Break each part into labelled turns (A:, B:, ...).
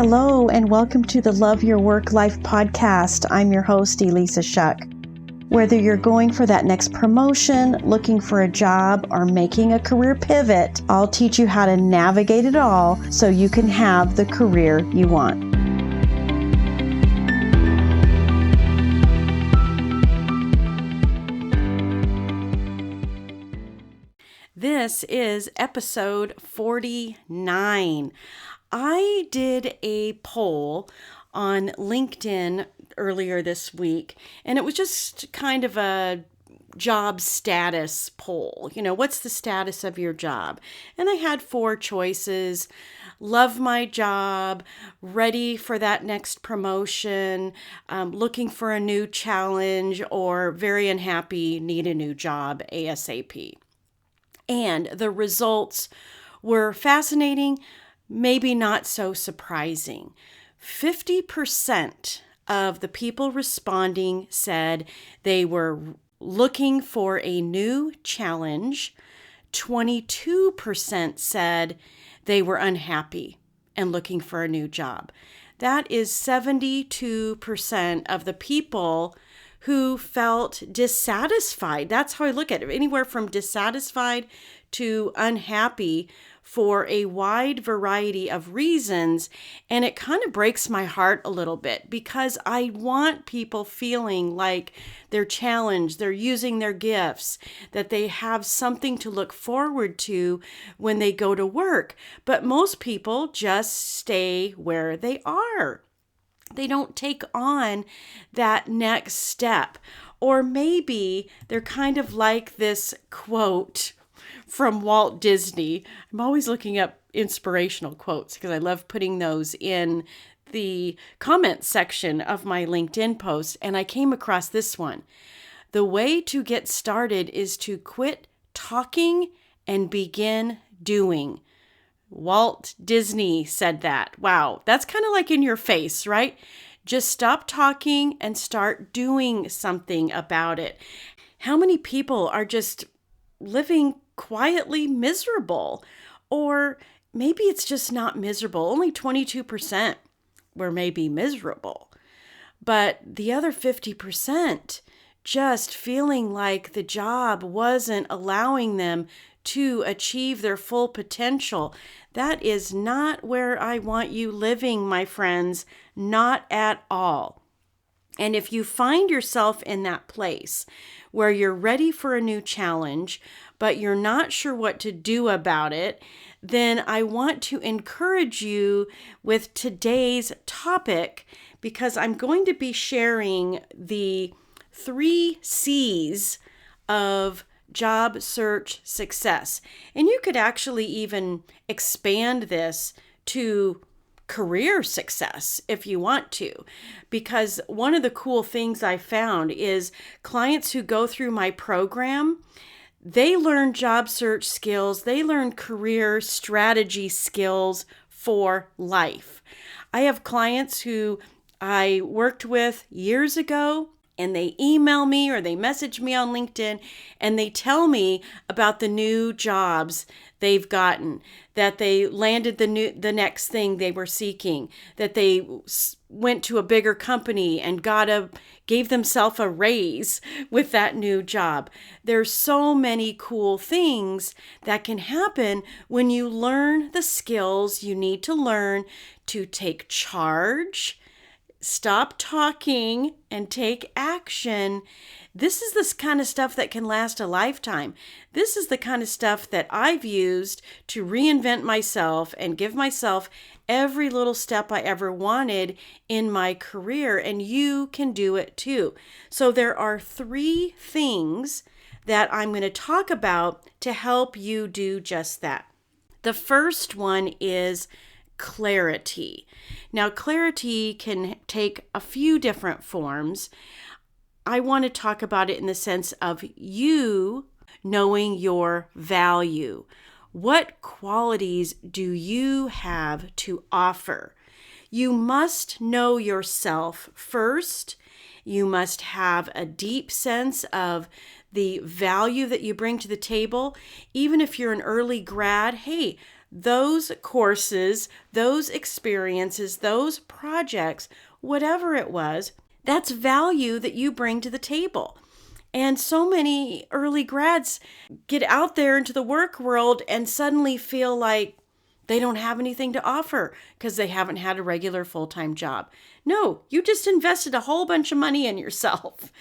A: Hello, and welcome to the Love Your Work Life podcast. I'm your host, Elissa Shuck. Whether you're going for that next promotion, looking for a job, or making a career pivot, I'll teach you how to navigate it all so you can have the career you want. This is episode 49. I did a poll on LinkedIn earlier this week, and it was just kind of a job status poll. What's the status of your job? And I had 4 choices: love my job, ready for that next promotion, looking for a new challenge, or very unhappy, need a new job ASAP. And the results were fascinating, maybe not so surprising. 50% of the people responding said they were looking for a new challenge. 22% said they were unhappy and looking for a new job. That is 72% of the people who felt dissatisfied. That's how I look at it. Anywhere from dissatisfied to unhappy for a wide variety of reasons. And it kind of breaks my heart a little bit because I want people feeling like they're challenged, they're using their gifts, that they have something to look forward to when they go to work. But most people just stay where they are. They don't take on that next step. Or maybe they're kind of like this quote from Walt Disney. I'm always looking up inspirational quotes because I love putting those in the comment section of my LinkedIn post. And I came across this one. The way to get started is to quit talking and begin doing. Walt Disney said that. Wow, that's kind of like in your face, right? Just stop talking and start doing something about it. How many people are just living quietly miserable? Or maybe it's just not miserable. Only 22% were maybe miserable. But the other 50% just feeling like the job wasn't allowing them to achieve their full potential. That is not where I want you living, my friends. Not at all. And if you find yourself in that place where you're ready for a new challenge, but you're not sure what to do about it, then I want to encourage you with today's topic, because I'm going to be sharing the 3 C's of job search success. And you could actually even expand this to career success if you want to, because one of the cool things I found is clients who go through my program, they learn job search skills, they learn career strategy skills for life. I have clients who I worked with years ago, and they email me or they message me on LinkedIn and they tell me about the new jobs they've gotten, that they landed the next thing they were seeking, that they went to a bigger company and gave themselves a raise with that new job. There's so many cool things that can happen when you learn the skills you need to learn to take charge, stop talking, and take action. This is this kind of stuff that can last a lifetime. This is the kind of stuff that I've used to reinvent myself and give myself every little step I ever wanted in my career, and you can do it too. So there are 3 things that I'm going to talk about to help you do just that. The first one is clarity. Now, clarity can take a few different forms. I want to talk about it in the sense of you knowing your value. What qualities do you have to offer? You must know yourself first. You must have a deep sense of the value that you bring to the table. Even if you're an early grad, hey, those courses, those experiences, those projects, whatever it was, that's value that you bring to the table. And so many early grads get out there into the work world and suddenly feel like they don't have anything to offer because they haven't had a regular full-time job. No, you just invested a whole bunch of money in yourself.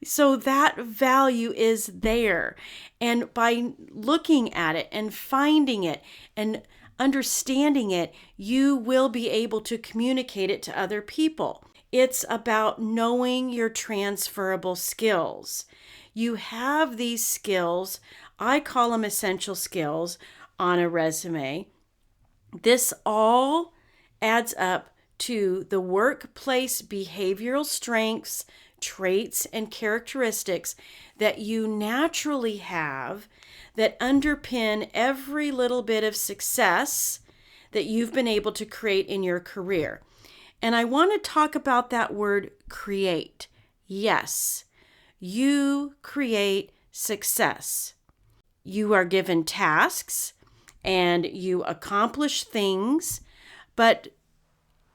A: So that value is there. And by looking at it and finding it and understanding it, you will be able to communicate it to other people. It's about knowing your transferable skills. You have these skills, I call them essential skills, on a resume. This all adds up to the workplace behavioral strengths, traits, and characteristics that you naturally have that underpin every little bit of success that you've been able to create in your career. And I want to talk about that word create. Yes, you create success. You are given tasks and you accomplish things, but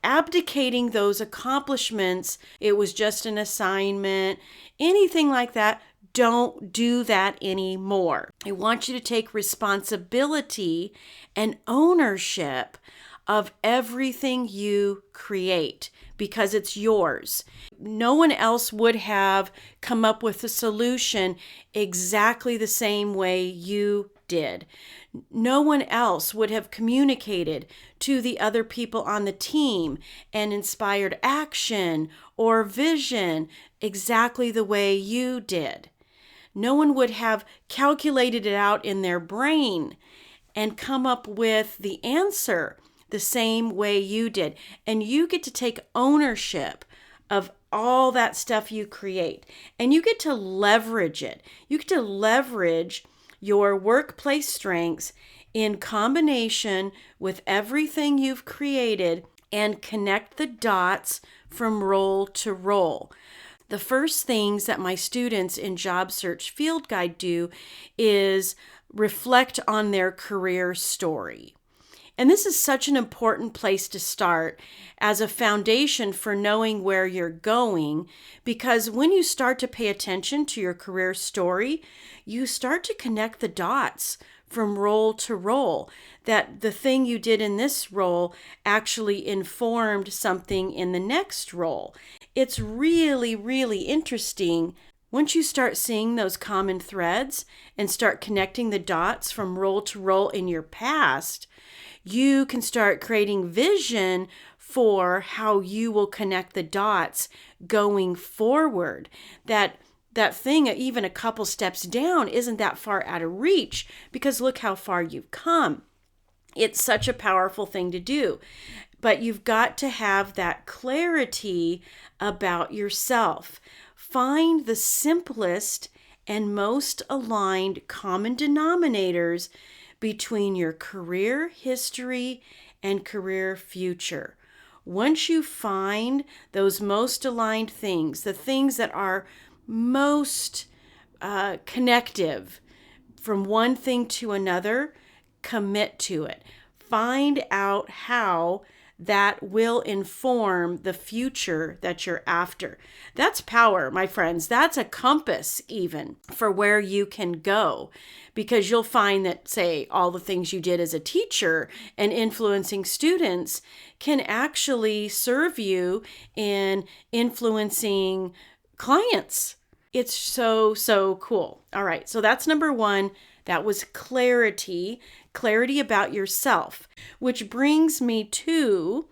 A: abdicating those accomplishments, it was just an assignment, anything like that, don't do that anymore. I want you to take responsibility and ownership of everything you create because it's yours. No one else would have come up with a solution exactly the same way you did. No one else would have communicated to the other people on the team and inspired action or vision exactly the way you did. No one would have calculated it out in their brain and come up with the answer the same way you did. And you get to take ownership of all that stuff you create, and you get to leverage it. You get to leverage your workplace strengths in combination with everything you've created and connect the dots from role to role. The first things that my students in Job Search Field Guide do is reflect on their career story. And this is such an important place to start as a foundation for knowing where you're going, because when you start to pay attention to your career story, you start to connect the dots from role to role, that the thing you did in this role actually informed something in the next role. It's really, really interesting. Once you start seeing those common threads and start connecting the dots from role to role in your past, you can start creating vision for how you will connect the dots going forward. That thing, even a couple steps down, isn't that far out of reach because look how far you've come. It's such a powerful thing to do. But you've got to have that clarity about yourself. Find the simplest and most aligned common denominators between your career history and career future. Once you find those most aligned things, the things that are most connective from one thing to another, commit to it. Find out how that will inform the future that you're after. That's power, my friends. That's a compass even for where you can go, because you'll find that, say, all the things you did as a teacher and influencing students can actually serve you in influencing clients. It's so, so cool. All right, so that's number one. That was clarity about yourself, which brings me to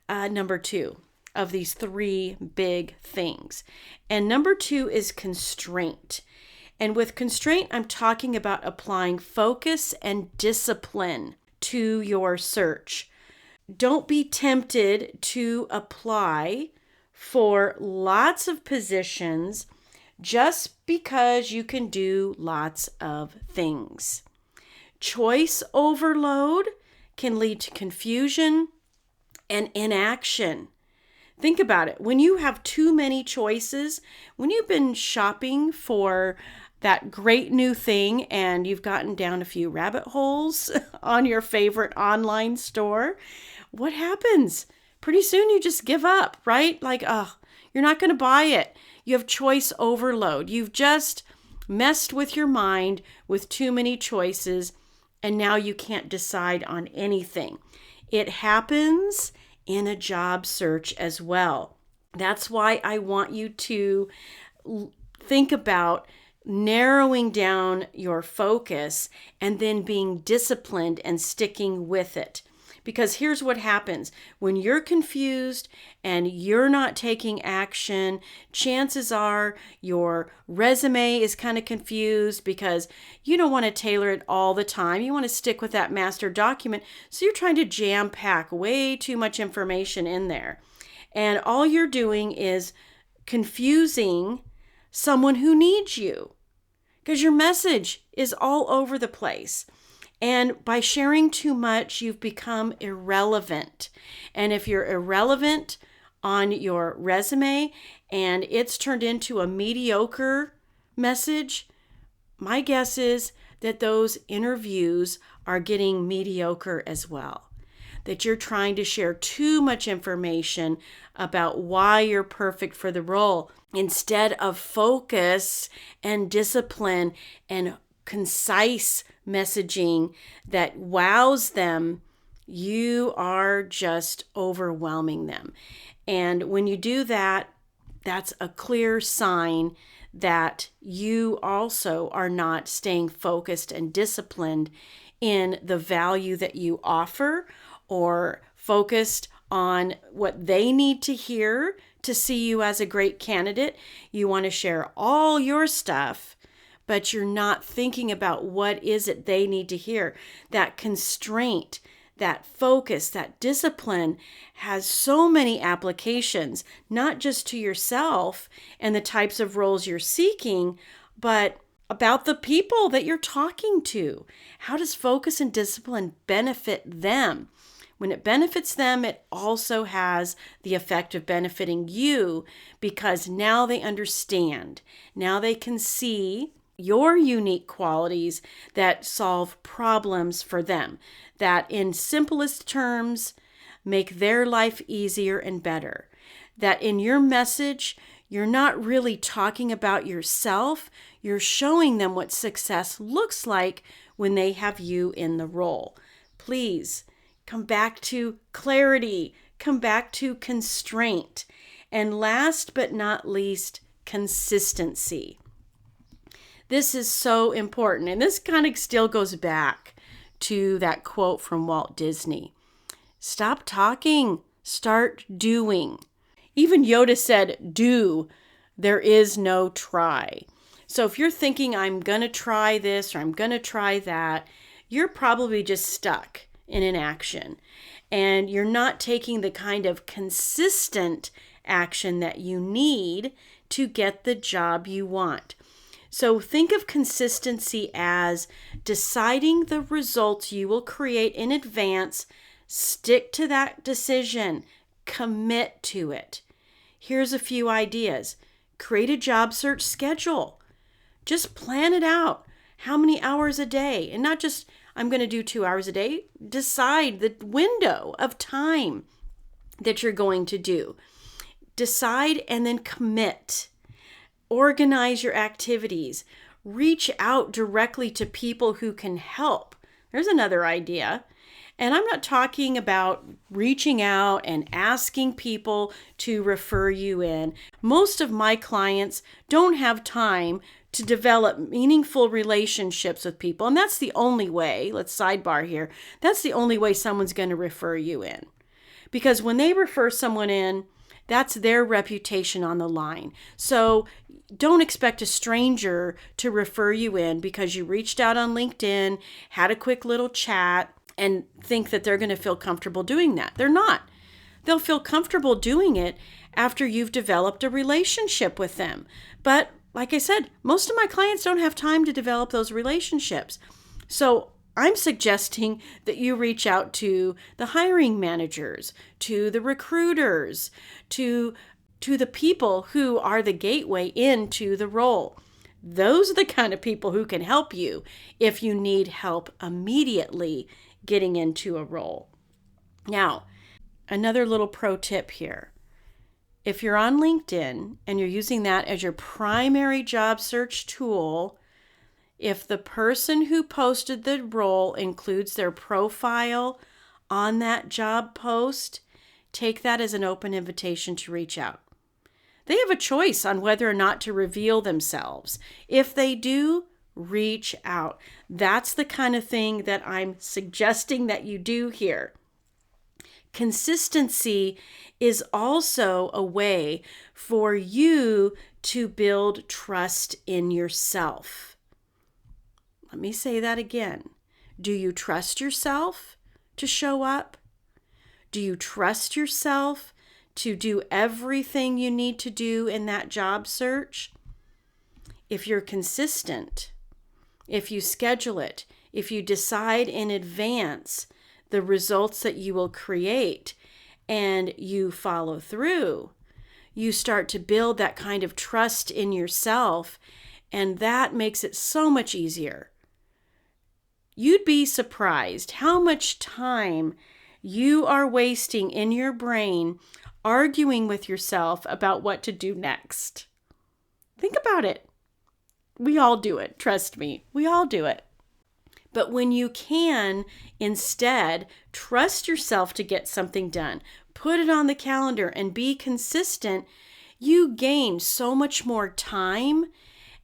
A: number two of these three big things. And number two is constraint. And with constraint, I'm talking about applying focus and discipline to your search. Don't be tempted to apply for lots of positions just because you can do lots of things. Choice overload can lead to confusion and inaction. Think about it. When you have too many choices, when you've been shopping for that great new thing and you've gotten down a few rabbit holes on your favorite online store, what happens? Pretty soon you just give up, right? Like, oh, you're not going to buy it. You have choice overload. You've just messed with your mind with too many choices, and now you can't decide on anything. It happens in a job search as well. That's why I want you to think about narrowing down your focus and then being disciplined and sticking with it. Because here's what happens. When you're confused and you're not taking action, chances are your resume is kind of confused because you don't want to tailor it all the time. You want to stick with that master document. So you're trying to jam pack way too much information in there. And all you're doing is confusing someone who needs you because your message is all over the place. And by sharing too much, you've become irrelevant. And if you're irrelevant on your resume and it's turned into a mediocre message, my guess is that those interviews are getting mediocre as well. That you're trying to share too much information about why you're perfect for the role instead of focus and discipline and concise messaging that wows them. You are just overwhelming them. And when you do that, that's a clear sign that you also are not staying focused and disciplined in the value that you offer or focused on what they need to hear to see you as a great candidate. You want to share all your stuff, but you're not thinking about what is it they need to hear. That constraint, that focus, that discipline has so many applications, not just to yourself and the types of roles you're seeking, but about the people that you're talking to. How does focus and discipline benefit them? When it benefits them, it also has the effect of benefiting you because now they understand. Now they can see your unique qualities that solve problems for them, that in simplest terms make their life easier and better. That in your message, you're not really talking about yourself, you're showing them what success looks like when they have you in the role. Please come back to clarity, come back to constraint, and last but not least, consistency. This is so important. And this kind of still goes back to that quote from Walt Disney. Stop talking, start doing. Even Yoda said, do, there is no try. So if you're thinking, I'm going to try this or I'm going to try that, you're probably just stuck in inaction. And you're not taking the kind of consistent action that you need to get the job you want. So think of consistency as deciding the results you will create in advance, stick to that decision, commit to it. Here's a few ideas. Create a job search schedule. Just plan it out. How many hours a day? And not just, I'm going to do 2 hours a day. Decide the window of time that you're going to do. Decide and then commit. Organize your activities. Reach out directly to people who can help. There's another idea. And I'm not talking about reaching out and asking people to refer you in. Most of my clients don't have time to develop meaningful relationships with people. And that's the only way, let's sidebar here, that's the only way someone's going to refer you in. Because when they refer someone in, that's their reputation on the line. So don't expect a stranger to refer you in because you reached out on LinkedIn, had a quick little chat, and think that they're going to feel comfortable doing that. They're not. They'll feel comfortable doing it after you've developed a relationship with them. But like I said, most of my clients don't have time to develop those relationships. So I'm suggesting that you reach out to the hiring managers, to the recruiters, to the people who are the gateway into the role. Those are the kind of people who can help you if you need help immediately getting into a role. Now, another little pro tip here. If you're on LinkedIn and you're using that as your primary job search tool, if the person who posted the role includes their profile on that job post, take that as an open invitation to reach out. They have a choice on whether or not to reveal themselves. If they do, reach out. That's the kind of thing that I'm suggesting that you do here. Consistency is also a way for you to build trust in yourself. Let me say that again. Do you trust yourself to show up? Do you trust yourself to do everything you need to do in that job search? If you're consistent, if you schedule it, if you decide in advance the results that you will create and you follow through, you start to build that kind of trust in yourself, and that makes it so much easier. You'd be surprised how much time you are wasting in your brain arguing with yourself about what to do next. Think about it. We all do it. Trust me. We all do it. But when you can instead trust yourself to get something done, put it on the calendar and be consistent, you gain so much more time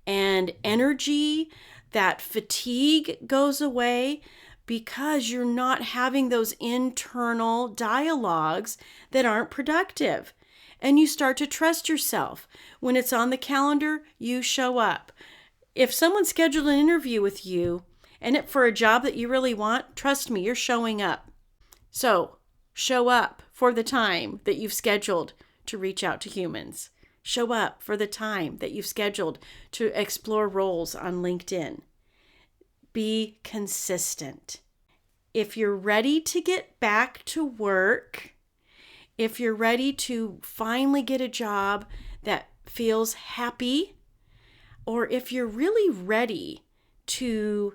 A: and energy. That fatigue goes away because you're not having those internal dialogues that aren't productive. And you start to trust yourself. When it's on the calendar, you show up. If someone scheduled an interview with you and for a job that you really want, trust me, you're showing up. So show up for the time that you've scheduled to reach out to humans. Show up for the time that you've scheduled to explore roles on LinkedIn. Be consistent. If you're ready to get back to work, if you're ready to finally get a job that feels happy, or if you're really ready to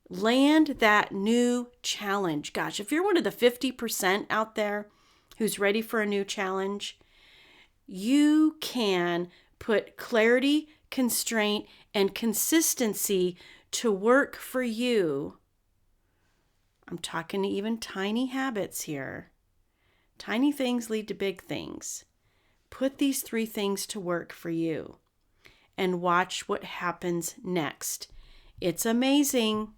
A: land that new challenge, gosh, if you're one of the 50% out there who's ready for a new challenge, you can put clarity, constraint, and consistency to work for you. I'm talking even tiny habits here. Tiny things lead to big things. Put these 3 things to work for you and watch what happens next. It's amazing.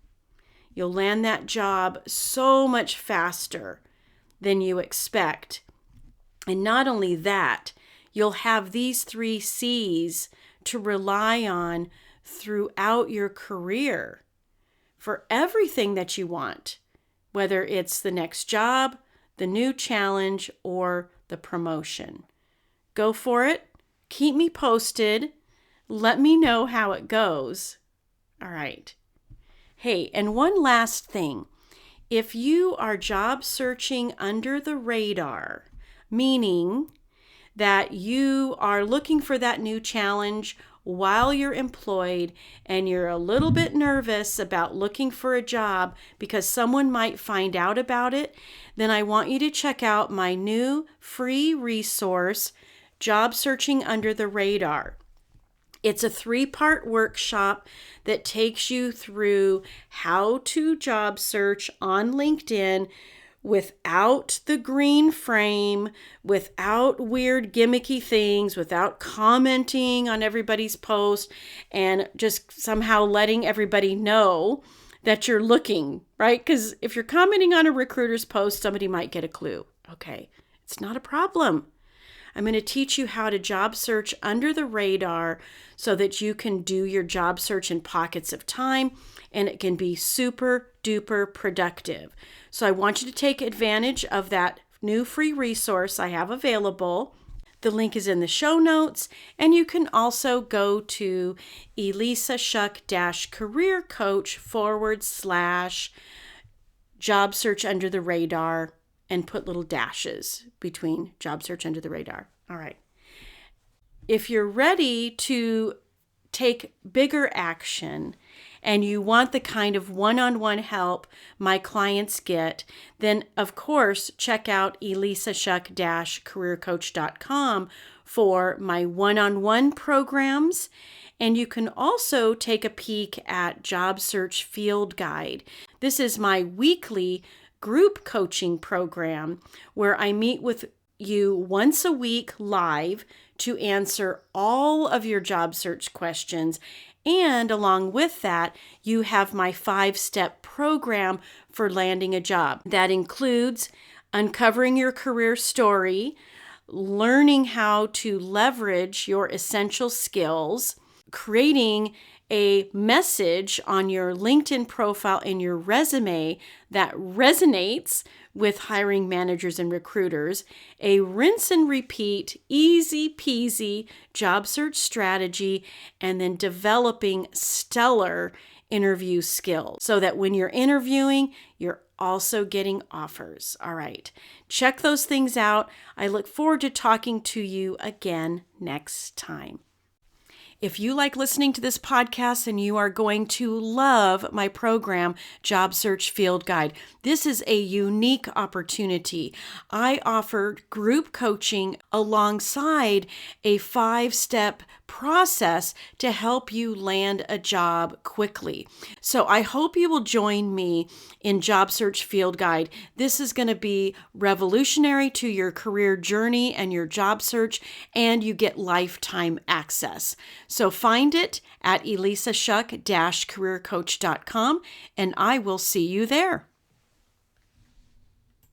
A: You'll land that job so much faster than you expect. And not only that, you'll have these 3 C's to rely on throughout your career for everything that you want, whether it's the next job, the new challenge, or the promotion. Go for it. Keep me posted. Let me know how it goes. All right. Hey, and one last thing. If you are job searching under the radar, meaning that you are looking for that new challenge while you're employed and you're a little bit nervous about looking for a job because someone might find out about it, then I want you to check out my new free resource, Job Searching Under the Radar. It's a 3-part workshop that takes you through how to job search on LinkedIn without the green frame, without weird gimmicky things, without commenting on everybody's post, and just somehow letting everybody know that you're looking, right? Because if you're commenting on a recruiter's post, somebody might get a clue. Okay, it's not a problem. I'm going to teach you how to job search under the radar so that you can do your job search in pockets of time and it can be super duper productive. So I want you to take advantage of that new free resource I have available. The link is in the show notes, and you can also go to Elissa Shuck-career coach / job search under the radar and put little dashes between job search under the radar. All right. If you're ready to take bigger action and you want the kind of one-on-one help my clients get, then of course check out elissashuck-careercoach.com for my one-on-one programs. And you can also take a peek at Job Search Field Guide. This is my weekly group coaching program where I meet with you once a week live to answer all of your job search questions. And along with that, you have my 5-step program for landing a job. That includes uncovering your career story, learning how to leverage your essential skills, creating a message on your LinkedIn profile and your resume that resonates with hiring managers and recruiters, a rinse and repeat, easy peasy job search strategy, and then developing stellar interview skills so that when you're interviewing, you're also getting offers. All right, check those things out. I look forward to talking to you again next time. If you like listening to this podcast, then you are going to love my program, Job Search Field Guide. This is a unique opportunity. I offer group coaching alongside a 5-step process to help you land a job quickly. So I hope you will join me in Job Search Field Guide. This is going to be revolutionary to your career journey and your job search, and you get lifetime access. So find it at elissashuck-careercoach.com, and I will see you there.